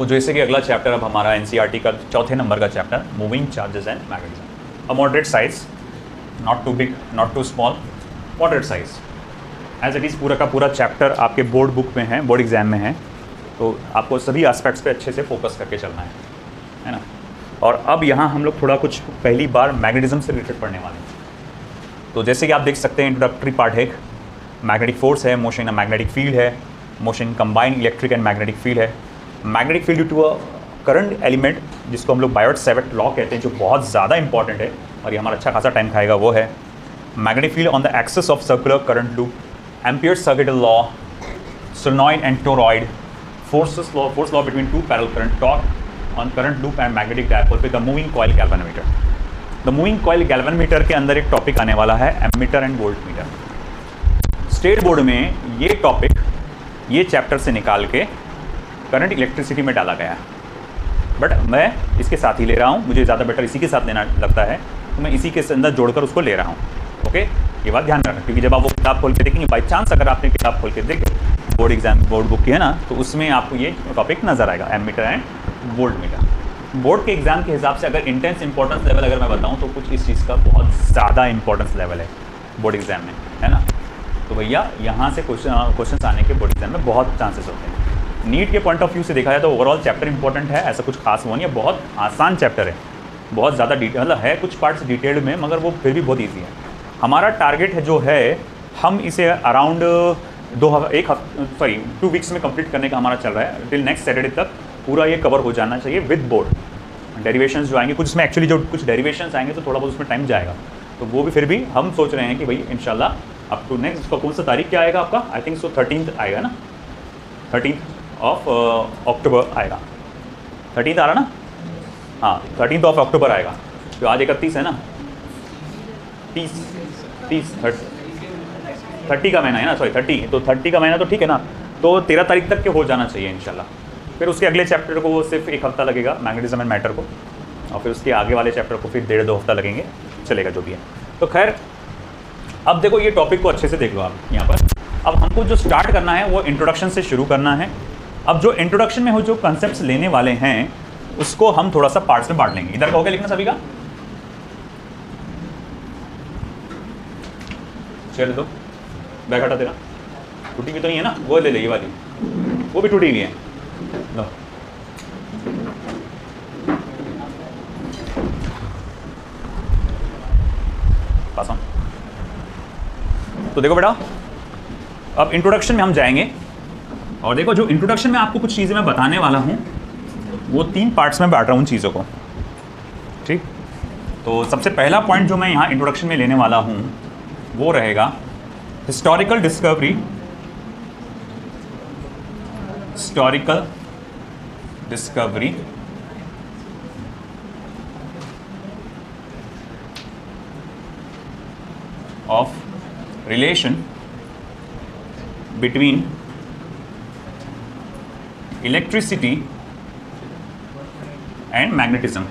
तो जैसे कि अगला चैप्टर अब हमारा एनसीईआरटी का चौथे नंबर का chapter moving charges and magnetism. A moderate size, not too big not too small, moderate size as it is. पूरा का पूरा चैप्टर आपके बोर्ड बुक में है, बोर्ड एग्जाम में है, तो आपको सभी एस्पेक्ट्स पे अच्छे से फोकस करके चलना है ना। और अब यहाँ हम लोग थोड़ा कुछ पहली बार मैग्नेटिज्म से रिलेटेड पढ़ने वाले हैं। तो जैसे कि आप देख सकते हैं इंट्रोडक्टरी पार्ट है, मैग्नेटिक फोर्स है, मोशन इन मैग्नेटिक फील्ड है, motion combined electric and magnetic field है, magnetic field due to a current element जिसको हम लोग बायोट-सैवर्ट लॉ कहते हैं, जो बहुत ज़्यादा इंपॉर्टेंट है और ये हमारा अच्छा खासा टाइम खाएगा, वो है magnetic field on the axis of circular current loop, Ampere's circuital law, solenoid and toroid, force law between two parallel current, torque on current loop and magnetic dipole पे the moving coil galvanometer. The moving coil galvanometer के अंदर एक topic आने वाला है ammeter and voltmeter. State board में ये topic ये चैप्टर से निकाल के करंट इलेक्ट्रिसिटी में डाला गया है, बट मैं इसके साथ ही ले रहा हूँ, मुझे ज़्यादा बेटर इसी के साथ लेना लगता है, तो मैं इसी के अंदर जोड़कर उसको ले रहा हूँ। ओके, ये बात ध्यान रखना, क्योंकि जब आप वो किताब खोल के देखेंगे, बाई चांस अगर आपने किताब खोल के देखे बोर्ड एग्जाम बोर्ड बुक की है ना, तो उसमें आपको ये टॉपिक नजर आएगा, ammeter and voltmeter. Board के एग्जाम के हिसाब से अगर इंटेंस इंपॉर्टेंस लेवल अगर मैं बताऊँ तो कुछ इस चीज़ का बहुत ज़्यादा इंपॉर्टेंस लेवल है बोर्ड एग्जाम में, है ना। तो भैया यहाँ से क्वेश्चन आने के बोर्ड एग्जाम में बहुत चांसेस होते हैं। नीट के पॉइंट ऑफ व्यू से देखा जाए तो ओवरऑल चैप्टर इंपॉर्टेंट है, ऐसा कुछ खास वो नहीं है, बहुत आसान चैप्टर है, बहुत ज़्यादा डिटेल मतलब है, कुछ पार्ट्स डिटेल्ड में, मगर वो फिर भी बहुत ईजी है। हमारा टारगेट है जो है, हम इसे अराउंड 2 वीक्स में कंप्लीट करने का हमारा चल रहा है। टिल नेक्स्ट सैटरडे तक पूरा ये कवर हो जाना चाहिए विद बोर्ड। डेरिवेशंस जो आएंगे कुछ इसमें, एक्चुअली जो कुछ डेरिवेशंस आएंगे तो थोड़ा बहुत उसमें टाइम जाएगा, तो वो भी फिर भी हम सोच रहे हैं कि भाई इंशाल्लाह अप टू नेक्स्ट, उसका कौन सा तारीख क्या आएगा आपका, आई थिंक सो 13th आएगा ना, 13th ऑफ अक्टूबर आएगा, 13th आ रहा ना, हाँ 13th ऑफ अक्टूबर आएगा। तो आज 31 है ना, 30 का महीना है ना, सॉरी 30, तो 30 का महीना तो ठीक है ना, तो 13 तारीख तक के हो जाना चाहिए इंशाल्लाह। फिर उसके अगले चैप्टर को वो सिर्फ 1 हफ्ता लगेगा मैग्नेटिज्म एंड मैटर को, और फिर उसके आगे वाले चैप्टर को फिर 1.5-2 हफ्ता लगेंगे, चलेगा जो भी है। तो खैर अब देखो ये टॉपिक को अच्छे से देख लो आप यहाँ पर। अब हमको जो स्टार्ट करना है वो इंट्रोडक्शन से शुरू करना है। अब जो इंट्रोडक्शन में हो जो कॉन्सेप्ट्स लेने वाले हैं उसको हम थोड़ा सा पार्ट्स में बांट लेंगे। इधर का हो गया लिखना सभी का, चल दो बैग हटा, तेरा टूटी हुई तो नहीं है ना, वो ले ले, ये वाली वो भी टूटी हुई है, लो पास ऑन। तो देखो बेटा, अब इंट्रोडक्शन में हम जाएंगे, और देखो जो इंट्रोडक्शन में आपको कुछ चीज़ें मैं बताने वाला हूँ वो 3 पार्ट्स में बांट रहा हूँ उन चीज़ों को, ठीक। तो सबसे पहला पॉइंट जो मैं यहाँ इंट्रोडक्शन में लेने वाला हूँ वो रहेगा historical discovery of relation between electricity and magnetism.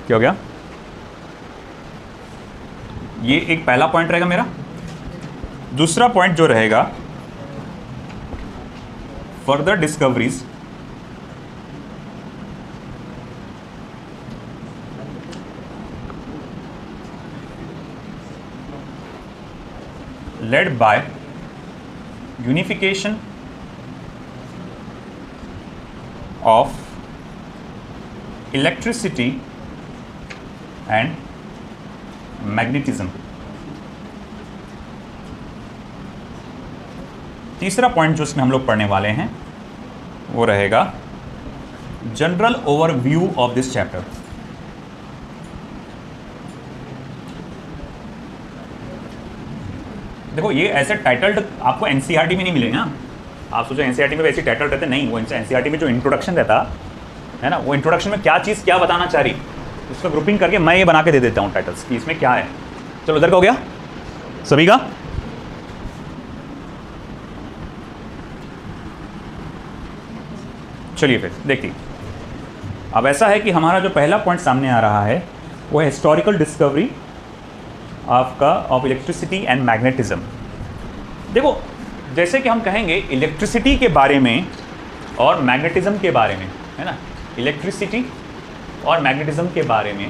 क्या हो गया, ये एक पहला पॉइंट रहेगा मेरा। दूसरा पॉइंट जो रहेगा further discoveries led by unification of electricity and magnetism। तीसरा पॉइंट जो इसमें हम लोग पढ़ने वाले हैं वो रहेगा general overview of this chapter. देखो ये ऐसे टाइटल्ड आपको एनसीईआरटी में नहीं मिलेंगे ना, आप सोचो एनसीईआरटी में वैसे टाइटल रहते नहीं, वो एनसीईआरटी में जो इंट्रोडक्शन रहता है ना, वो इंट्रोडक्शन में क्या चीज़ क्या बताना चाह रही उसका ग्रुपिंग करके मैं ये बना के दे देता हूँ टाइटल्स कि इसमें क्या है। चलो इधर का हो गया सभी का। चलिए फिर देखिए, अब ऐसा है कि हमारा जो पहला पॉइंट सामने आ रहा है वो है historical discovery of electricity and magnetism. देखो जैसे कि हम कहेंगे इलेक्ट्रिसिटी के बारे में और मैग्नेटिज्म के बारे में, है ना, इलेक्ट्रिसिटी और मैग्नेटिज्म के बारे में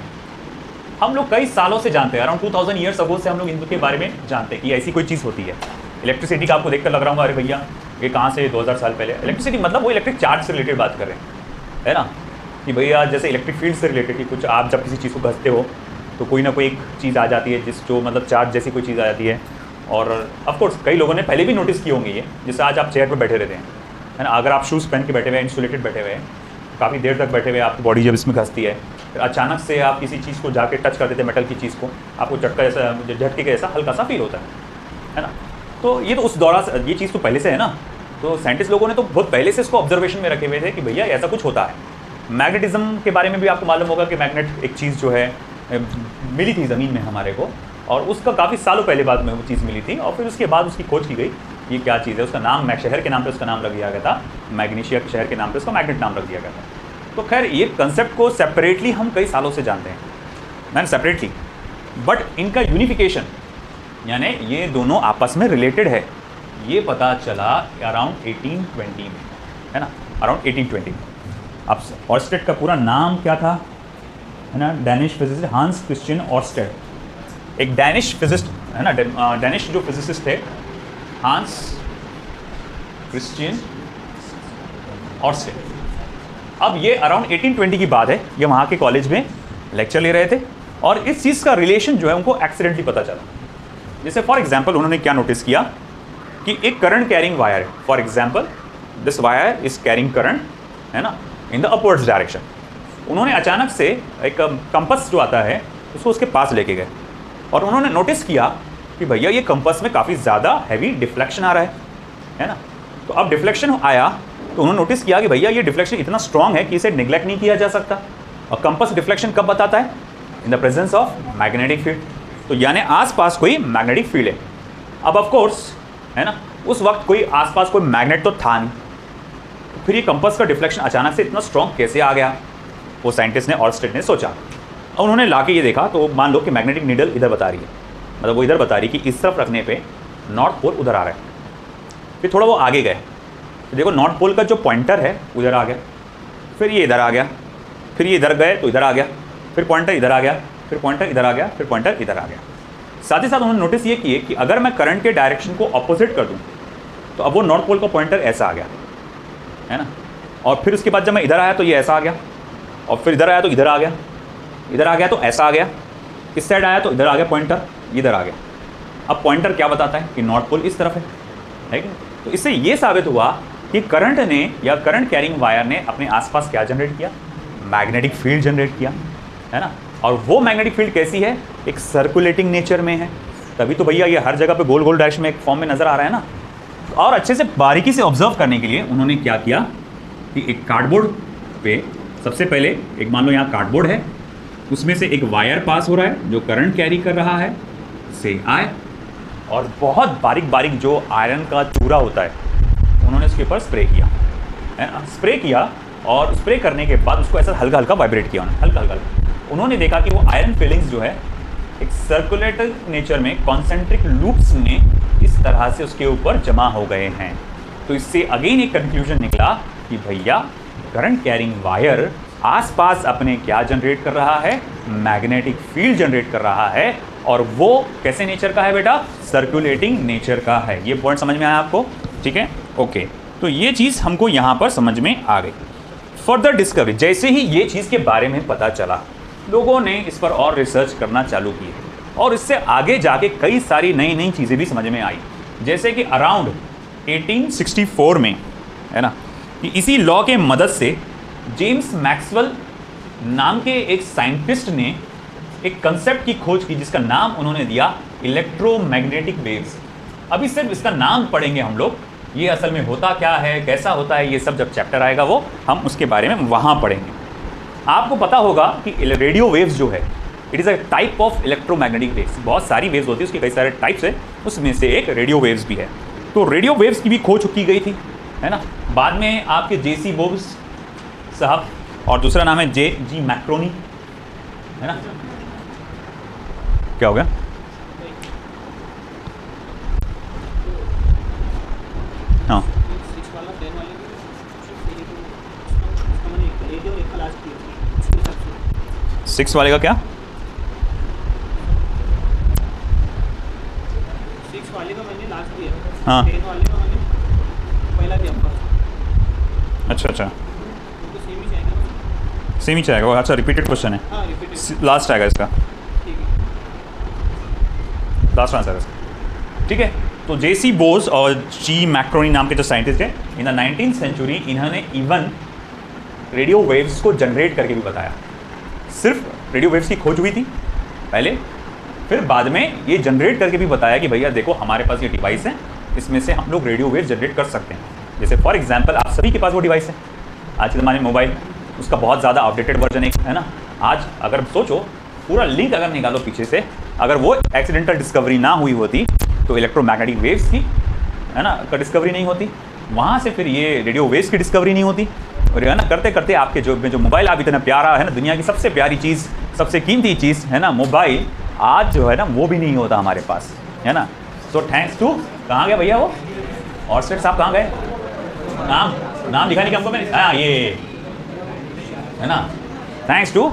हम लोग कई सालों से जानते हैं, अराउंड 2000 ईयर्स अगो से हम लोग इनके बारे में जानते हैं कि ऐसी कोई चीज़ होती है। इलेक्ट्रिसिटी का आपको देखकर लग रहा होगा अरे भैया ये कहाँ से 2000 साल पहले। इलेक्ट्रिसिटी मतलब वो इलेक्ट्रिक चार्ज से रिलेटेड बात कर रहे हैं, है ना, कि भैया जैसे इलेक्ट्रिक फील्ड से रिलेटेड कि कुछ आप जब किसी चीज़ को घसते हो तो कोई ना कोई एक चीज़ आ जाती है जो मतलब चार्ज जैसी कोई चीज़ आ जाती है। और ऑफकोर्स कई लोगों ने पहले भी नोटिस किए होंगे ये, जैसे आज आप चेयर पर बैठे रहते हैं, है ना, अगर आप शूज़ पहन के बैठे हुए हैं, इंसुलेटेड बैठे हुए हैं, काफ़ी देर तक बैठे हुए आपकी बॉडी जब इसमें घसती है, फिर अचानक से आप किसी चीज़ को जाके टच कर देते हैं, मेटल की चीज़ को, आपको झटके के जैसा हल्का सा फील होता है ना। तो ये तो उस दौरान ये चीज़ तो पहले से है ना, तो साइंटिस्ट लोगों ने तो बहुत पहले से इसको ऑब्जर्वेशन में रखे हुए थे कि भैया ऐसा कुछ होता है। मैग्नेटिज्म के बारे में भी आपको मालूम होगा कि मैग्नेट एक चीज़ जो है मिली थी ज़मीन में हमारे को, और उसका काफ़ी सालों पहले बाद में वो चीज़ मिली थी, और फिर उसके बाद उसकी खोज की गई ये क्या चीज़ है। उसका नाम शहर के नाम पे उसका नाम रख दिया गया था, मैग्नीशिया के शहर के नाम पे उसका मैग्नेट नाम रख दिया गया था। तो खैर ये कंसेप्ट को सेपरेटली हम कई सालों से जानते हैं, मैन सेपरेटली, बट इनका यूनिफिकेशन यानी ये दोनों आपस में रिलेटेड है ये पता चला अराउंड 1820 में, है ना, अराउंड 1820। अब ऑर्स्टेड का पूरा नाम क्या था, है ना, Danish physicist Hans Christian Oersted, एक डैनिश फिजिस्ट है ना, डैनिश जो फिजिसिस्ट थे हांस क्रिश्चियन ऑर्स्टेड। अब ये अराउंड 1820 की बात है, ये वहाँ के कॉलेज में लेक्चर ले रहे थे और इस चीज़ का रिलेशन जो है उनको एक्सीडेंटली पता चला। जैसे फॉर एग्जांपल उन्होंने क्या नोटिस किया कि एक करंट कैरिंग वायर है, for example this wire is carrying current, है ना, इन द अपवर्ड्स डायरेक्शन। उन्होंने अचानक से एक कंपस जो आता है उसको उसके पास लेके गए और उन्होंने नोटिस किया कि भैया ये कंपस में काफ़ी ज़्यादा हैवी डिफ्लेक्शन आ रहा है ना। तो अब डिफ्लेक्शन आया तो उन्होंने नोटिस किया कि भैया ये डिफ्लेक्शन इतना स्ट्रॉन्ग है कि इसे निगलेक्ट नहीं किया जा सकता। और कंपस डिफ्लेक्शन कब बताता है, in the presence of magnetic field, तो यानी आसपास कोई मैग्नेटिक फील्ड है। अब ऑफ कोर्स, है ना, उस वक्त कोई आसपास कोई मैग्नेट तो था नहीं, तो फिर ये कंपस का डिफ्लेक्शन अचानक से इतना स्ट्रॉन्ग कैसे आ गया, वो साइंटिस्ट ने ऑर्स्टेड ने सोचा। और उन्होंने लाके ये देखा तो मान लो कि मैग्नेटिक नीडल इधर बता रही है, मतलब वो इधर बता रही कि इस तरफ रखने पे नॉर्थ पोल उधर आ रहा है। फिर थोड़ा वो आगे गए तो देखो नॉर्थ पोल का जो पॉइंटर है उधर आ गया, फिर ये इधर आ गया, फिर ये इधर गए तो इधर आ गया, फिर पॉइंटर इधर आ गया, फिर पॉइंटर इधर आ गया, फिर पॉइंटर इधर आ गया। साथ ही साथ उन्होंने नोटिस ये किए कि अगर मैं करंट के डायरेक्शन को अपोजिट कर दूँ तो अब वो नॉर्थ पोल का पॉइंटर ऐसा आ गया, है ना, और फिर उसके बाद जब मैं इधर आया तो ये ऐसा आ गया, और फिर इधर आया तो इधर आ गया, इधर आ गया तो ऐसा आ गया, इस साइड आया तो इधर आ गया पॉइंटर, इधर आ गया। अब पॉइंटर क्या बताता है कि नॉर्थ पोल इस तरफ है कि? तो इससे ये साबित हुआ कि करंट ने या करंट कैरिंग वायर ने अपने आसपास क्या जनरेट किया, मैग्नेटिक फील्ड जनरेट किया, है ना। और वो मैग्नेटिक फील्ड कैसी है, एक सर्कुलेटिंग नेचर में है, तभी तो भैया ये हर जगह पे गोल गोल डैश में एक फॉर्म में नज़र आ रहा है ना। और अच्छे से बारीकी से ऑब्जर्व करने के लिए उन्होंने क्या किया कि एक कार्डबोर्ड पे सबसे पहले एक मान लो यहाँ कार्डबोर्ड है, उसमें से एक वायर पास हो रहा है जो करंट कैरी कर रहा है, से आए, और बहुत बारीक बारीक जो आयरन का चूरा होता है उन्होंने उसके ऊपर स्प्रे किया, है ना, स्प्रे किया, और स्प्रे करने के बाद उसको ऐसा हल्का हल्का वाइब्रेट किया उन्होंने, हल्का हल्का। उन्होंने देखा कि वो आयरन फिलिंग्स जो है एक सर्कुलेटर नेचर में कॉन्सेंट्रिक लूप्स में इस तरह से उसके ऊपर जमा हो गए हैं। तो इससे अगेन एक कंक्लूजन निकला कि भैया करंट कैरिंग वायर आसपास अपने क्या जनरेट कर रहा है, मैग्नेटिक फील्ड जनरेट कर रहा है, और वो कैसे नेचर का है बेटा, सर्कुलेटिंग नेचर का है। ये पॉइंट समझ में आया आपको, ठीक है, ओके। तो ये चीज़ हमको यहाँ पर समझ में आ गई। फर्दर डिस्कवरी, जैसे ही ये चीज़ के बारे में पता चला लोगों ने इस पर और रिसर्च करना चालू की, और इससे आगे जाके कई सारी नई नई चीज़ें भी समझ में आई। जैसे कि अराउंड 1864 में, है ना, कि इसी लॉ के मदद से जेम्स मैक्सवेल नाम के एक साइंटिस्ट ने एक कंसेप्ट की खोज की जिसका नाम उन्होंने दिया इलेक्ट्रोमैग्नेटिक वेव्स। अभी सिर्फ इसका नाम पढ़ेंगे हम लोग, ये असल में होता क्या है, कैसा होता है, ये सब जब चैप्टर आएगा वो हम उसके बारे में वहाँ पढ़ेंगे। आपको पता होगा कि रेडियो वेव्स जो है it is a type of electromagnetic waves. बहुत सारी वेव्स होती है, उसके कई सारे टाइप्स है, उसमें से एक रेडियो वेव्स भी है। तो रेडियो वेव्स की भी खोज की गई थी, है ना। बाद में आपके J.C. बोब्स साहब, और दूसरा नाम है J.G. मैक्रोनी, है ना। क्या हो गया, हाँ 6 वाला 10 वाले की उसका मैंने एक और एक क्लास की उसके हिसाब से 6 वाले का क्या? 6 वाले का मैंने लास्ट दिया, हाँ। 10 वाले का मैंने पहला दिया आपका, अच्छा अच्छा, तो सेम ही जाएगा। सेम ही चाहेगा वो। अच्छा, रिपीटेड क्वेश्चन है, हाँ रिपीटेड, लास्ट आएगा इसका, ठीक है। लास्ट आंसर है इसका। ठीक है, तो जेसी बोस और जी मैक्रोनी नाम के जो साइंटिस्ट हैं, इन द 19th सेंचुरी इन्होंने इवन रेडियो वेव्स को जनरेट करके भी बताया। सिर्फ रेडियो वेव्स की खोज हुई थी पहले, फिर बाद में ये जनरेट करके भी बताया कि भैया देखो हमारे पास ये डिवाइस है, इसमें से हम लोग रेडियो वेव जनरेट कर सकते हैं। जैसे फॉर एग्जांपल आप सभी के पास वो डिवाइस है आज के ज़माने में, मोबाइल, उसका बहुत ज़्यादा अपडेटेड वर्जन एक है ना। आज अगर सोचो, पूरा लिंक अगर निकालो पीछे से, अगर वो एक्सीडेंटल डिस्कवरी ना हुई होती तो इलेक्ट्रोमैग्नेटिक वेव्स की है ना का डिस्कवरी नहीं होती, वहाँ से फिर ये रेडियो वेव्स की डिस्कवरी नहीं होती, और है ना करते करते आपके जो मोबाइल आप इतना प्यारा है ना, दुनिया की सबसे प्यारी चीज़, सबसे कीमती चीज़ है ना मोबाइल, आज जो है ना वो भी नहीं होता हमारे पास, है ना। सो थैंक्स टू, कहाँ गए भैया वो ऑर्स्टेड साहब, कहाँ गए? नाम दिखा नहीं क्या हमको मैंने? हाँ ये है ना, thanks to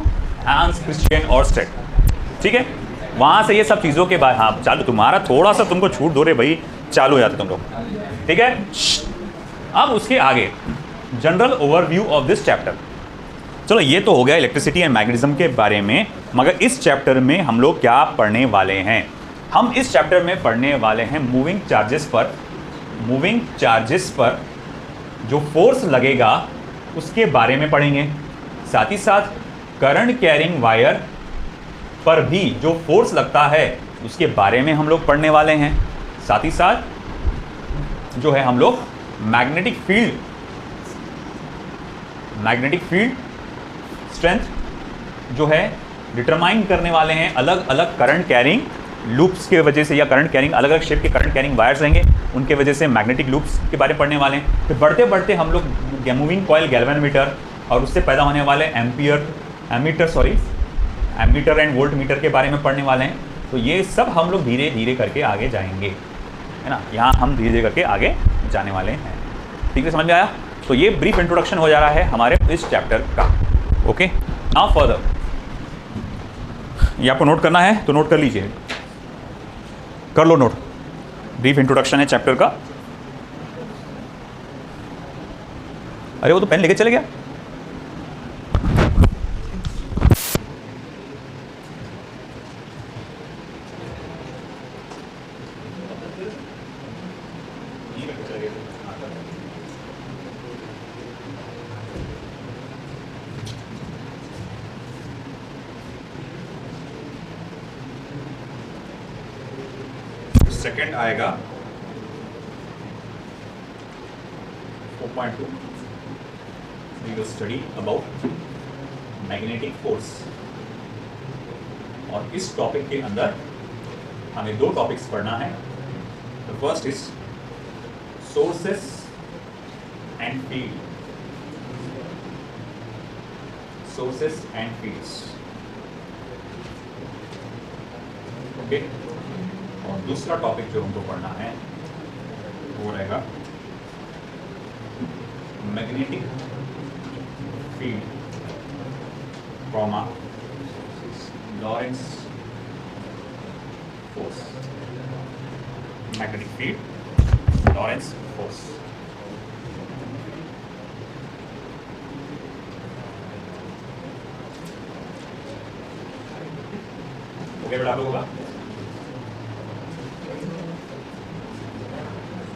Hans Christian Oersted. ठीक है, वहाँ से ये सब चीज़ों के बाद, हाँ चालू, तुम्हारा थोड़ा सा तुमको छूट दो रे भाई, चालू हो जाते तुम लोग। ठीक है, अब उसके आगे general overview of this chapter. चलो ये तो हो गया इलेक्ट्रिसिटी एंड मैग्नेटिज्म के बारे में, मगर इस चैप्टर में हम लोग क्या पढ़ने वाले हैं? हम इस चैप्टर में पढ़ने वाले हैं मूविंग चार्जेस पर जो फोर्स लगेगा उसके बारे में पढ़ेंगे। साथ ही साथ करंट कैरिंग वायर पर भी जो फोर्स लगता है उसके बारे में हम लोग पढ़ने वाले हैं। साथ ही साथ जो है हम लोग मैग्नेटिक फील्ड स्ट्रेंथ जो है डिटरमाइन करने वाले हैं। अलग अलग करंट कैरिंग लूप्स के वजह से, या करंट कैरिंग अलग अलग शेप के करंट कैरिंग वायर्स रहेंगे, उनके वजह से मैग्नेटिक लूप्स के बारे में पढ़ने वाले हैं। फिर बढ़ते बढ़ते हम लोग मूविंग कॉइल गैल्वेनोमीटर और उससे पैदा होने वाले एमीटर एंड वोल्ट मीटर के बारे में पढ़ने वाले हैं। तो ये सब हम लोग धीरे धीरे करके आगे जाएंगे, है ना। यहाँ हम धीरे धीरे करके आगे जाने वाले हैं। ठीक है, समझ में आया? तो ये ब्रीफ इंट्रोडक्शन हो जा रहा है हमारे इस चैप्टर का। ओके, नाउ फर्दर, ये आपको नोट करना है तो नोट कर लीजिए, कर लो नोट। ब्रीफ इंट्रोडक्शन है चैप्टर का। अरे वो तो पेन लेके चले गया। सेकंड आएगा 4.2, we will study about magnetic force. और इस टॉपिक के अंदर हमें दो टॉपिक्स पढ़ना है। The first is sources and field, sources and fields. Okay, और दूसरा टॉपिक जो हमको पढ़ना है वो रहेगा magnetic field, Lawrence force. Magnetic field, Lawrence force. Okay बेटा, लोगों का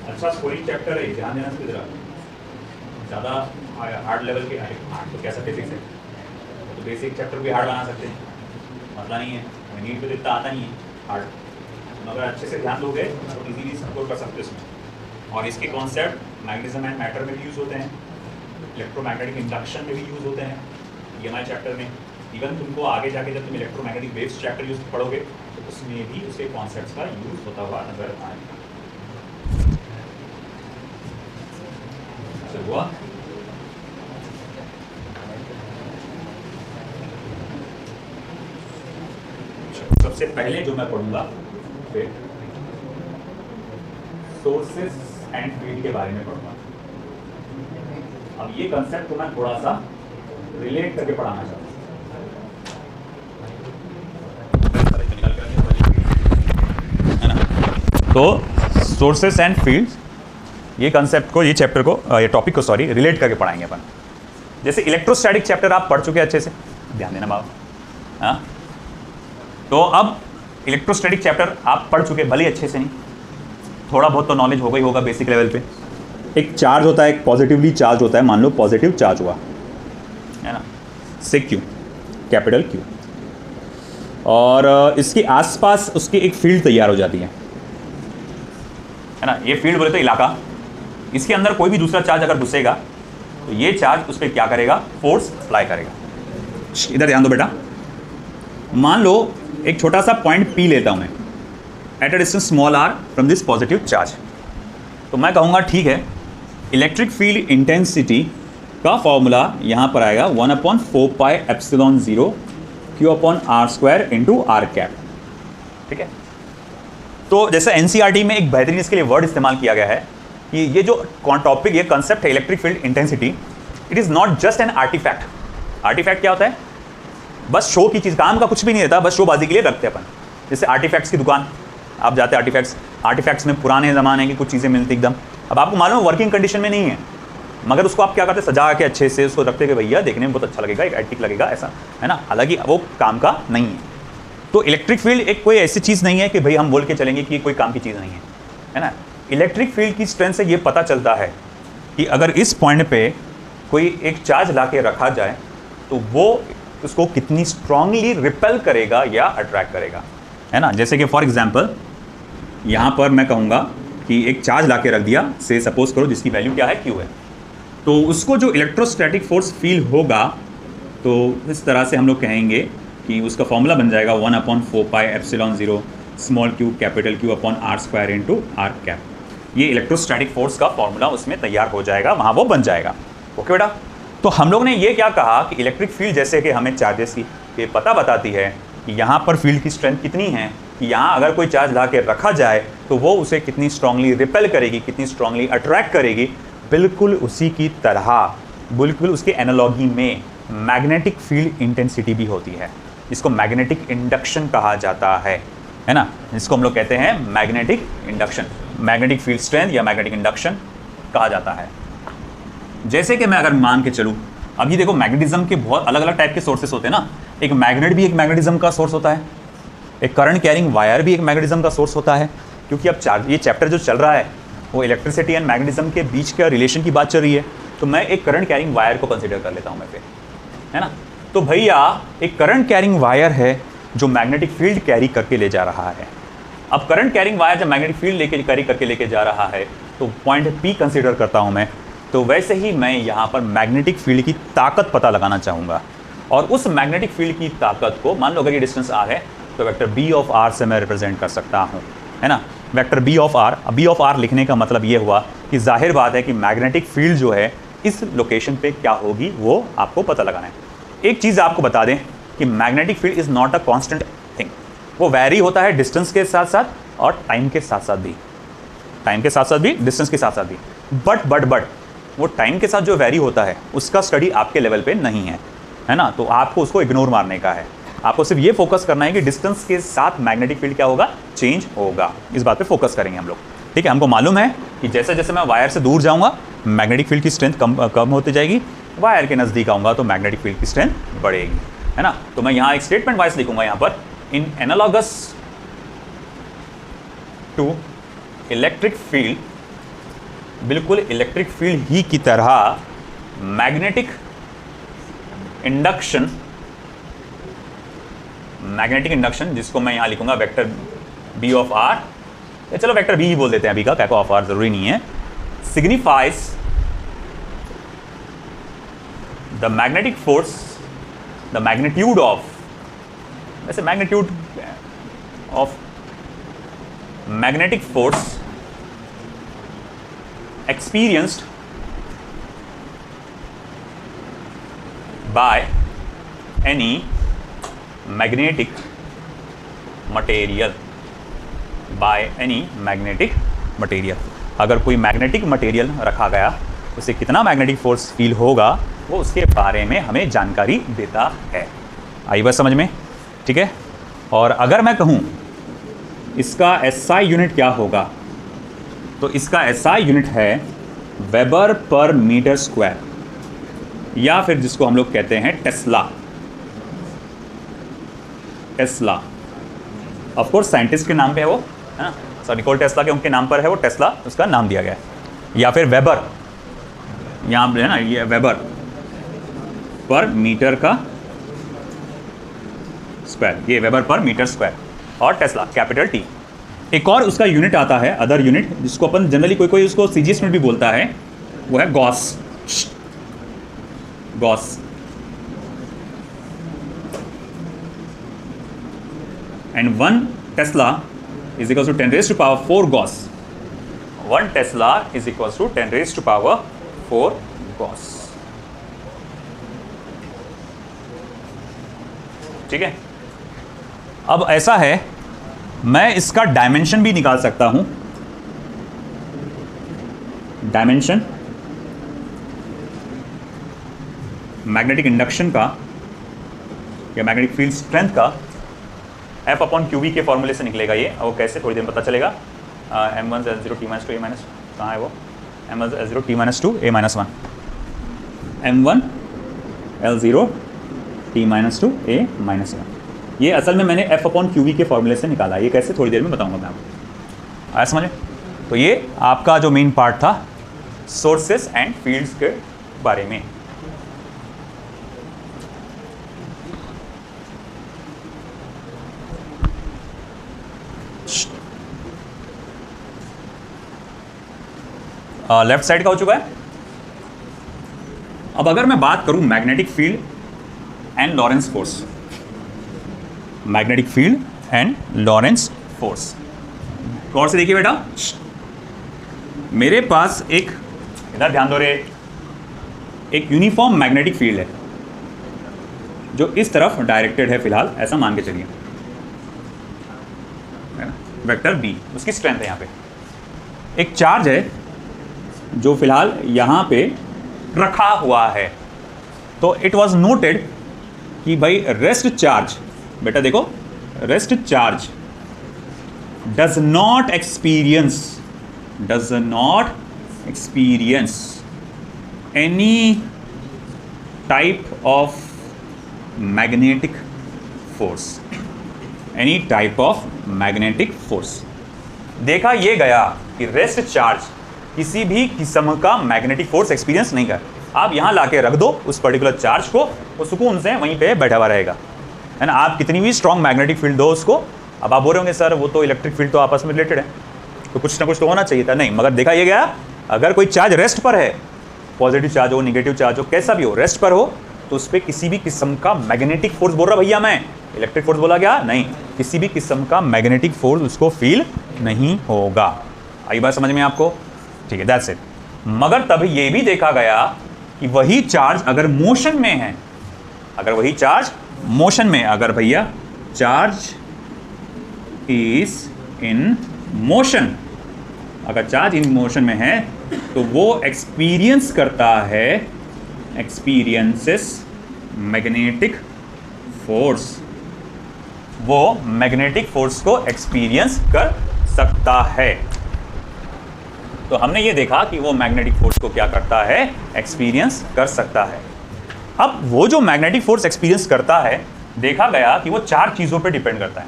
अच्छा स्कोरिंग चैप्टर है, ध्यान देना इसकी तरफ। ज़्यादा हार्ड लेवल के हार्ड तो कैसा बेसिक्स है, तो बेसिक चैप्टर भी हार्ड बना सकते हैं, मसला नहीं है। नीट तो इतना आता नहीं है हार्ड, मगर अच्छे से ध्यान दोगे तो इजीली सपोर्ट कर सकते हो इसमें। और इसके कॉन्सेप्ट मैग्नेटिज्म एंड मैटर में भी यूज़ होते हैं, इलेक्ट्रोमैग्नेटिक इंडक्शन में भी यूज़ होते हैं EMI चैप्टर में। इवन तुमको आगे जाके जब तुम इलेक्ट्रोमैग्नेटिक वेव्स चैप्टर यूज पढ़ोगे तो उसमें भी उसके कॉन्सेप्ट्स का यूज़ होता हुआ नजर आएगा। हुआ सबसे पहले जो मैं पढ़ूंगा फिर सोर्सेस एंड फील्ड के बारे में पढ़ूंगा। अब ये कंसेप्ट को मैं थोड़ा सा रिलेट करके पढ़ाना चाहता हूँ, है ना। तो सोर्सेस एंड फील्ड्स, ये कंसेप्ट को, ये चैप्टर को, ये टॉपिक को सॉरी रिलेट करके पढ़ाएंगे अपन। जैसे इलेक्ट्रोस्टैटिक चैप्टर आप पढ़ चुके हैं अच्छे से, ध्यान देना बाबा, हाँ। तो अब इलेक्ट्रोस्टैटिक चैप्टर आप पढ़ चुके, भले अच्छे से नहीं, थोड़ा बहुत तो नॉलेज होगा ही होगा बेसिक लेवल पे। एक चार्ज होता है, एक पॉजिटिवली चार्ज होता है, मान लो पॉजिटिव चार्ज हुआ, है ना, से क्यू, कैपिटल क्यू, और इसके आसपास उसकी एक फील्ड तैयार हो जाती है ना। ये फील्ड बोले तो इलाका, इसके अंदर कोई भी दूसरा चार्ज अगर घुसेगा तो ये चार्ज उस पर क्या करेगा, फोर्स अप्लाई करेगा। इधर ध्यान दो बेटा, मान लो एक छोटा सा पॉइंट पी लेता हूं मैं at a distance small r from this positive charge, तो मैं कहूँगा ठीक है, इलेक्ट्रिक फील्ड इंटेंसिटी का फॉर्मूला यहाँ पर आएगा 1/4πε0 Q/r² इंटू आर कैप, ठीक है। तो जैसे एनसीईआरटी में एक बेहतरीन इसके लिए वर्ड इस्तेमाल किया गया है कि ये जो टॉपिक, ये कंसेप्ट है electric field intensity, it is not just an artifact. Artifact क्या होता है, बस शो की चीज़, काम का कुछ भी नहीं रहता, बस शोबाजी के लिए रखते हैं अपन। जैसे आर्टिफैक्ट्स की दुकान आप जाते हैं, आर्टिफैक्ट्स में पुराने ज़माने की कुछ चीज़ें मिलती एकदम, अब आपको मालूम है वर्किंग कंडीशन में नहीं है, मगर उसको आप क्या करते हैं, सजा के अच्छे से उसको रखते कि भैया देखने में बहुत अच्छा लगेगा, एक एटिक लगेगा, ऐसा है ना, हालांकि वो काम का नहीं है। तो इलेक्ट्रिक फील्ड एक कोई ऐसी चीज़ नहीं है कि भाई हम बोल के चलेंगे कि कोई काम की चीज़ नहीं है ना। इलेक्ट्रिक फील्ड की स्ट्रेंथ से ये पता चलता है कि अगर इस पॉइंट पे कोई एक चार्ज ला के रखा जाए तो वो उसको कितनी स्ट्रांगली रिपेल करेगा या अट्रैक्ट करेगा, है ना। जैसे कि फॉर एग्जांपल यहाँ पर मैं कहूँगा कि एक चार्ज ला के रख दिया, से सपोज करो जिसकी वैल्यू क्या है, क्यू है, तो उसको जो इलेक्ट्रोस्टैटिक फोर्स फील होगा तो इस तरह से हम लोग कहेंगे कि उसका फॉर्मूला बन जाएगा 1/4πε0 small q capital Q/r² into r cap. ये इलेक्ट्रोस्टैटिक फोर्स का फॉर्मूला उसमें तैयार हो जाएगा, वहाँ वो बन जाएगा। ओके बेटा, तो हम लोग ने ये क्या कहा कि इलेक्ट्रिक फील्ड जैसे कि हमें चार्जेस की ये पता बताती है कि यहाँ पर फील्ड की स्ट्रेंथ कितनी है, कि यहाँ अगर कोई चार्ज ला के रखा जाए तो वो उसे कितनी स्ट्रांगली रिपेल करेगी, कितनी स्ट्रांगली अट्रैक्ट करेगी। बिल्कुल उसी की तरह, बिल्कुल उसके एनालॉगी में मैग्नेटिक फील्ड इंटेंसिटी भी होती है, जिसको मैग्नेटिक इंडक्शन कहा जाता है ना, जिसको हम लोग कहते हैं magnetic induction, magnetic field strength या मैग्नेटिक इंडक्शन कहा जाता है। जैसे कि मैं अगर मान के चलूँ, अभी देखो मैग्नेटिज्म के बहुत अलग अलग टाइप के सोर्सेस होते हैं ना, एक मैग्नेट भी एक मैग्नेटिज्म का सोर्स होता है, एक करंट कैरिंग वायर भी एक मैग्नेटिज्म का सोर्स होता है, क्योंकि अब ये चैप्टर जो चल रहा है वो इलेक्ट्रिसिटी एंड मैग्नेटिज्म के बीच का रिलेशन की बात चल रही है, तो मैं एक करंट कैरिंग वायर को कंसिडर कर लेता हूँ मैं पे, है ना। तो भैया एक करंट कैरिंग वायर है जो मैग्नेटिक फील्ड कैरी करके ले जा रहा है। अब करंट कैरिंग वायर जब मैग्नेटिक फील्ड लेके कैरी करके लेके जा रहा है तो पॉइंट पी कंसिडर करता हूँ मैं, तो वैसे ही मैं यहाँ पर मैग्नेटिक फील्ड की ताकत पता लगाना चाहूँगा, और उस मैग्नेटिक फील्ड की ताकत को मान लो अगर ये डिस्टेंस आर है तो वेक्टर बी ऑफ आर से मैं रिप्रेजेंट कर सकता हूँ, है ना। वेक्टर बी ऑफ आर लिखने का मतलब ये हुआ कि जाहिर बात है कि मैग्नेटिक फील्ड जो है इस लोकेशन पे क्या होगी वो आपको पता लगाना है। एक चीज़ आपको बता दें कि magnetic field is not a constant thing, वो वैरी होता है डिस्टेंस के साथ साथ और टाइम के साथ साथ भी, डिस्टेंस के साथ साथ भी, बट वो टाइम के साथ जो वैरी होता है उसका स्टडी आपके लेवल पे नहीं है ना। तो आपको उसको इग्नोर मारने का है, आपको सिर्फ ये फोकस करना है कि डिस्टेंस के साथ मैग्नेटिक फील्ड क्या होगा, चेंज होगा, इस बात पे फोकस करेंगे हम लोग। ठीक है, हमको मालूम है कि जैसे जैसे मैं वायर से दूर जाऊंगा मैग्नेटिक फील्ड की स्ट्रेंथ कम होती जाएगी, वायर के नज़दीक आऊँगा तो मैग्नेटिक फील्ड की स्ट्रेंथ बढ़ेगी, है ना। तो मैं यहाँ एक स्टेटमेंट वाइज लिखूंगा यहाँ पर, इन एनालॉगस टू इलेक्ट्रिक फील्ड, बिल्कुल इलेक्ट्रिक फील्ड ही की तरह मैग्नेटिक इंडक्शन, जिसको मैं यहाँ लिखूंगा वेक्टर बी ऑफ आर, चलो वेक्टर बी ही बोल देते हैं अभी का, क्या को ऑफ आर जरूरी नहीं है, signifies the magnetic force, the magnitude of, वैसे magnitude of magnetic force experienced by any magnetic material, अगर कोई मैग्नेटिक मटेरियल रखा गया उसे कितना मैग्नेटिक फोर्स फील होगा वो उसके बारे में हमें जानकारी देता है। आई बात समझ में? ठीक है। और अगर मैं कहूँ इसका SI यूनिट क्या होगा, तो इसका SI यूनिट है वेबर पर मीटर स्क्वायर, या फिर जिसको हम लोग कहते हैं Tesla. Tesla of course scientist के नाम पे है वो, है ना। सर निकोल टेस्ला के उनके नाम पर है वो, टेस्ला उसका नाम दिया गया है। या फिर वेबर, यहाँ है ना, ये वेबर पर मीटर का स्क्वायर, ये वेबर पर मीटर स्क्वायर, और टेस्ला कैपिटल T। एक और उसका यूनिट आता है, अदर यूनिट, जिसको अपन जनरली कोई उसको सीजीएस यूनिट भी बोलता है, वो है Gauss. Gauss and 1 Tesla is equals to 10 raised to power 4 Gauss. 1 Tesla is equals to 10 raised to power 4 Gauss. ठीक है। अब ऐसा है, मैं इसका डायमेंशन भी निकाल सकता हूं। डायमेंशन मैग्नेटिक इंडक्शन का या मैग्नेटिक फील्ड स्ट्रेंथ का F/QV के फॉर्मूले से निकलेगा ये। वो कैसे, थोड़ी देर में पता चलेगा। M1 L0 T - 2 A-, कहाँ है वो? M1 L0 T - 2 A-1, M1 L0 T - 2 A-1। ये असल में मैंने F/QV के फॉर्मूले से निकाला। ये कैसे, थोड़ी देर में बताऊंगा मैं आपको। आया समझे? तो ये आपका जो मेन पार्ट था सोर्सेस एंड फील्ड्स के बारे में। लेफ्ट साइड का हो चुका है। अब अगर मैं बात करूं magnetic field and Lorentz force, magnetic field and Lorentz force, गौर से देखिए बेटा, मेरे पास एक, इधर ध्यान दो रे, एक यूनिफॉर्म मैग्नेटिक फील्ड है जो इस तरफ डायरेक्टेड है, फिलहाल ऐसा मान के चलिए, वेक्टर बी, उसकी स्ट्रेंथ है। यहाँ पे एक चार्ज है जो फिलहाल यहाँ पे रखा हुआ है। तो इट वॉज नोटेड कि भाई रेस्ट चार्ज, बेटा देखो, rest charge does not experience any type of magnetic force, any type of magnetic force. देखा ये गया कि रेस्ट चार्ज किसी भी किस्म का मैग्नेटिक फोर्स एक्सपीरियंस नहीं कर। आप यहाँ लाके रख दो उस पर्टिकुलर चार्ज को, वो सुकून से वहीं पे बैठा हुआ रहेगा, है ना। आप कितनी भी स्ट्रॉन्ग मैग्नेटिक फील्ड दो उसको, अब आप बोल रहे होंगे सर वो तो इलेक्ट्रिक फील्ड तो आपस में रिलेटेड है, तो कुछ ना कुछ तो होना चाहिए था। नहीं, मगर देखा ये गया, अगर कोई चार्ज रेस्ट पर है, पॉजिटिव चार्ज हो, निगेटिव चार्ज हो, कैसा भी हो, रेस्ट पर हो, तो उस पर किसी भी किस्म का मैग्नेटिक फोर्स, बोल रहा भैया मैं, इलेक्ट्रिक फोर्स बोला क्या? नहीं, किसी भी किस्म का मैग्नेटिक फोर्स उसको फील नहीं होगा। आई बात समझ में आपको? ठीक है, दैट्स इट। मगर तब ये भी देखा गया कि वही चार्ज अगर मोशन में है, अगर वही चार्ज मोशन में, अगर भैया चार्ज इज इन मोशन, अगर चार्ज इन मोशन में है तो वो एक्सपीरियंस करता है, एक्सपीरियंसेस मैग्नेटिक फोर्स, वो मैग्नेटिक फोर्स को एक्सपीरियंस कर सकता है। तो हमने ये देखा कि वो मैग्नेटिक फोर्स को क्या करता है, एक्सपीरियंस कर सकता है। अब वो जो मैग्नेटिक फोर्स एक्सपीरियंस करता है, देखा गया कि वो 4 चीज़ों पे डिपेंड करता है।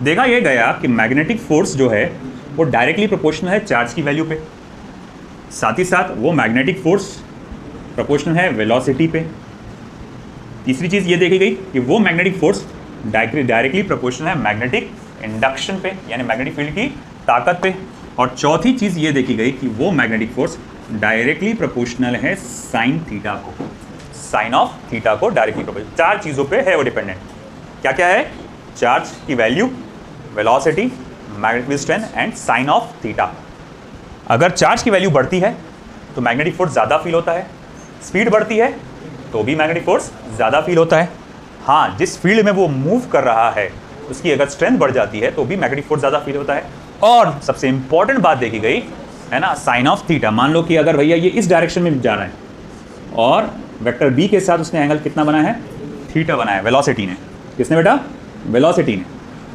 देखा ये गया कि मैग्नेटिक फोर्स जो है वो डायरेक्टली प्रोपोर्शनल है चार्ज की वैल्यू पे, साथ ही साथ वो मैग्नेटिक फोर्स प्रोपोर्शनल है वेलोसिटी पे। तीसरी चीज़ ये देखी गई कि वो मैग्नेटिक फोर्स डायरेक्टली प्रोपोर्शनल है मैग्नेटिक इंडक्शन पे, यानी मैग्नेटिक फील्ड की ताकत पे। और चौथी चीज़ ये देखी गई कि वो मैग्नेटिक फोर्स डायरेक्टली प्रोपोर्शनल है साइन थीटा को, साइन ऑफ थीटा को डायरेक्टली प्रोपोर्शनल। 4 चीज़ों पे है वो डिपेंडेंट। क्या क्या है? चार्ज की value, velocity, magnetic field strength and sine of theta. अगर चार्ज की वैल्यू बढ़ती है तो मैग्नेटिक फोर्स ज़्यादा फील होता है, स्पीड बढ़ती है तो भी मैग्नेटिक फोर्स ज़्यादा फील होता है। हाँ, जिस फील्ड में वो मूव कर रहा है उसकी अगर स्ट्रेंथ बढ़ जाती है तो भी मैग्नेटिक फोर्स ज़्यादा फील होता है। और सबसे इंपॉर्टेंट बात देखी गई, है ना, साइन ऑफ थीटा। मान लो कि अगर भैया ये इस डायरेक्शन में जा रहा है और वेक्टर बी के साथ उसने एंगल कितना बनाया है, थीटा बनाया है, वेलोसिटी ने। किसने बेटा? वेलोसिटी ने।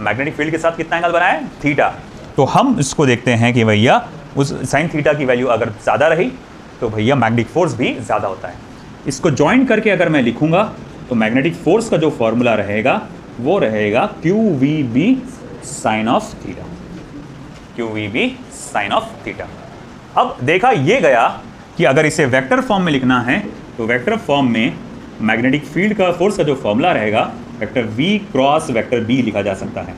मैग्नेटिक फील्ड के साथ कितना एंगल बनाया है, थीटा। तो हम इसको देखते हैं कि भैया उस साइन थीटा की वैल्यू अगर ज़्यादा रही तो भैया मैग्नेटिक फोर्स भी ज़्यादा होता है। इसको ज्वाइन करके अगर मैं लिखूंगा तो मैग्नेटिक फोर्स का जो फॉर्मूला रहेगा वो रहेगा q v B sine of theta, q v B sine of theta. अब देखा ये गया कि अगर इसे वेक्टर फॉर्म में लिखना है तो वेक्टर फॉर्म में मैग्नेटिक फील्ड का फोर्स का जो फॉर्मूला रहेगा vector v cross vector b लिखा जा सकता है